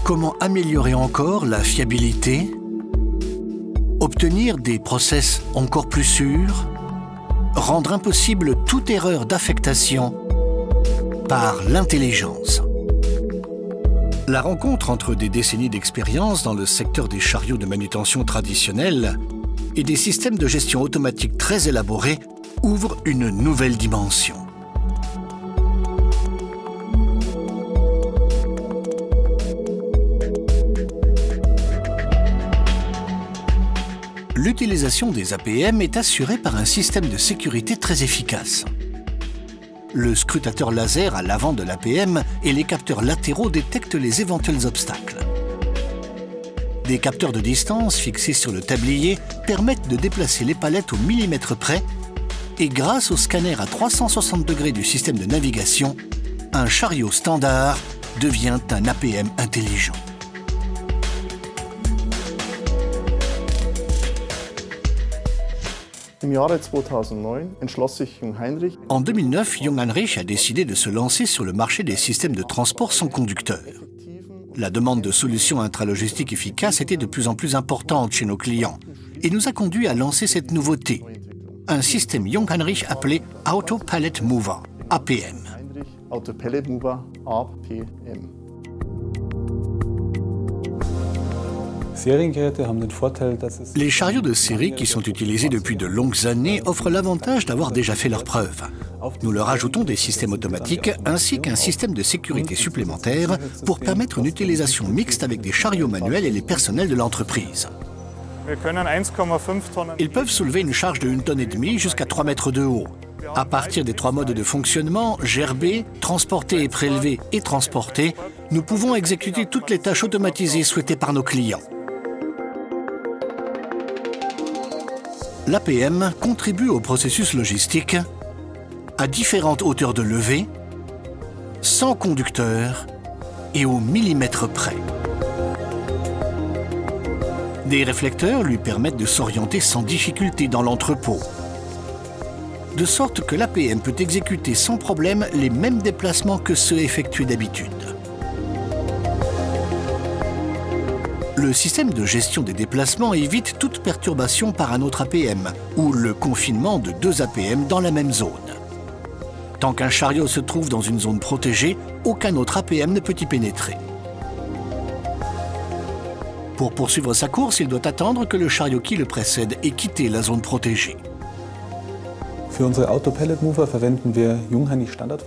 Comment améliorer encore la fiabilité? Obtenir des process encore plus sûrs? Rendre impossible toute erreur d'affectation par l'intelligence. La rencontre entre des décennies d'expérience dans le secteur des chariots de manutention traditionnels et des systèmes de gestion automatique très élaborés ouvre une nouvelle dimension. L'utilisation des APM est assurée par un système de sécurité très efficace. Le scrutateur laser à l'avant de l'APM et les capteurs latéraux détectent les éventuels obstacles. Des capteurs de distance fixés sur le tablier permettent de déplacer les palettes au millimètre près et grâce au scanner à 360 degrés du système de navigation, un chariot standard devient un APM intelligent. En 2009, Jungheinrich a décidé de se lancer sur le marché des systèmes de transport sans conducteur. La demande de solutions intralogistiques efficaces était de plus en plus importante chez nos clients et nous a conduit à lancer cette nouveauté, un système Jungheinrich appelé Auto Pallet Mover, APM. Les chariots de série qui sont utilisés depuis de longues années offrent l'avantage d'avoir déjà fait leurs preuves. Nous leur ajoutons des systèmes automatiques ainsi qu'un système de sécurité supplémentaire pour permettre une utilisation mixte avec des chariots manuels et les personnels de l'entreprise. Ils peuvent soulever une charge de 1,5 tonne jusqu'à 3 mètres de haut. À partir des 3 modes de fonctionnement, gerber, transporter et prélever et transporter, nous pouvons exécuter toutes les tâches automatisées souhaitées par nos clients. L'APM contribue au processus logistique à différentes hauteurs de levée, sans conducteur et au millimètre près. Des réflecteurs lui permettent de s'orienter sans difficulté dans l'entrepôt, de sorte que l'APM peut exécuter sans problème les mêmes déplacements que ceux effectués d'habitude. Le système de gestion des déplacements évite toute perturbation par un autre APM ou le confinement de 2 APM dans la même zone. Tant qu'un chariot se trouve dans une zone protégée, aucun autre APM ne peut y pénétrer. Pour poursuivre sa course, il doit attendre que le chariot qui le précède ait quitté la zone protégée.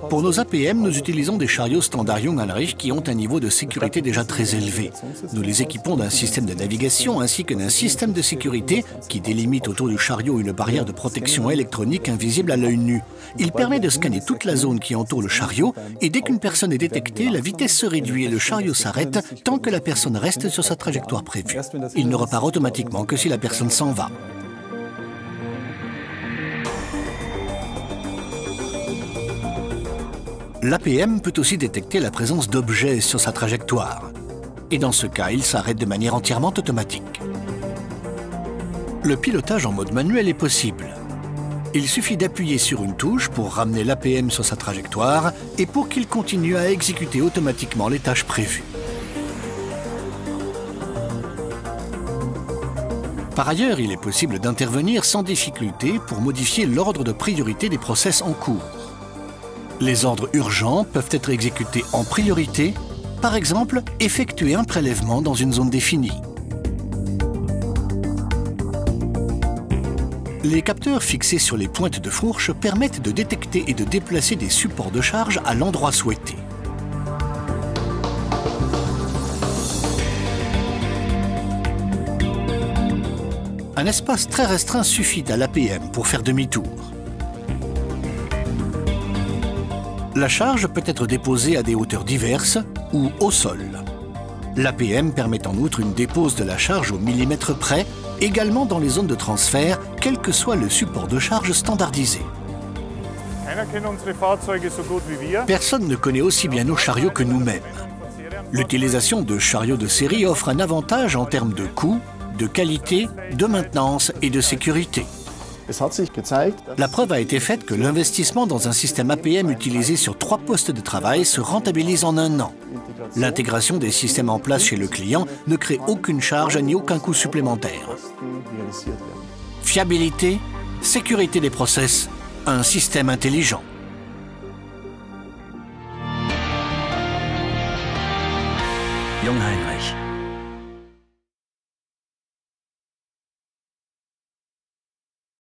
Pour nos APM, nous utilisons des chariots standards Jungheinrich qui ont un niveau de sécurité déjà très élevé. Nous les équipons d'un système de navigation ainsi que d'un système de sécurité qui délimite autour du chariot une barrière de protection électronique invisible à l'œil nu. Il permet de scanner toute la zone qui entoure le chariot et dès qu'une personne est détectée, la vitesse se réduit et le chariot s'arrête tant que la personne reste sur sa trajectoire prévue. Il ne repart automatiquement que si la personne s'en va. L'APM peut aussi détecter la présence d'objets sur sa trajectoire. Et dans ce cas, il s'arrête de manière entièrement automatique. Le pilotage en mode manuel est possible. Il suffit d'appuyer sur une touche pour ramener l'APM sur sa trajectoire et pour qu'il continue à exécuter automatiquement les tâches prévues. Par ailleurs, il est possible d'intervenir sans difficulté pour modifier l'ordre de priorité des process en cours. Les ordres urgents peuvent être exécutés en priorité, par exemple, effectuer un prélèvement dans une zone définie. Les capteurs fixés sur les pointes de fourche permettent de détecter et de déplacer des supports de charge à l'endroit souhaité. Un espace très restreint suffit à l'APM pour faire demi-tour. La charge peut être déposée à des hauteurs diverses ou au sol. L'APM permet en outre une dépose de la charge au millimètre près, également dans les zones de transfert, quel que soit le support de charge standardisé. Personne ne connaît aussi bien nos chariots que nous-mêmes. L'utilisation de chariots de série offre un avantage en termes de coût, de qualité, de maintenance et de sécurité. La preuve a été faite que l'investissement dans un système APM utilisé sur 3 postes de travail se rentabilise en 1 an. L'intégration des systèmes en place chez le client ne crée aucune charge ni aucun coût supplémentaire. Fiabilité, sécurité des process, un système intelligent. Jungheinrich.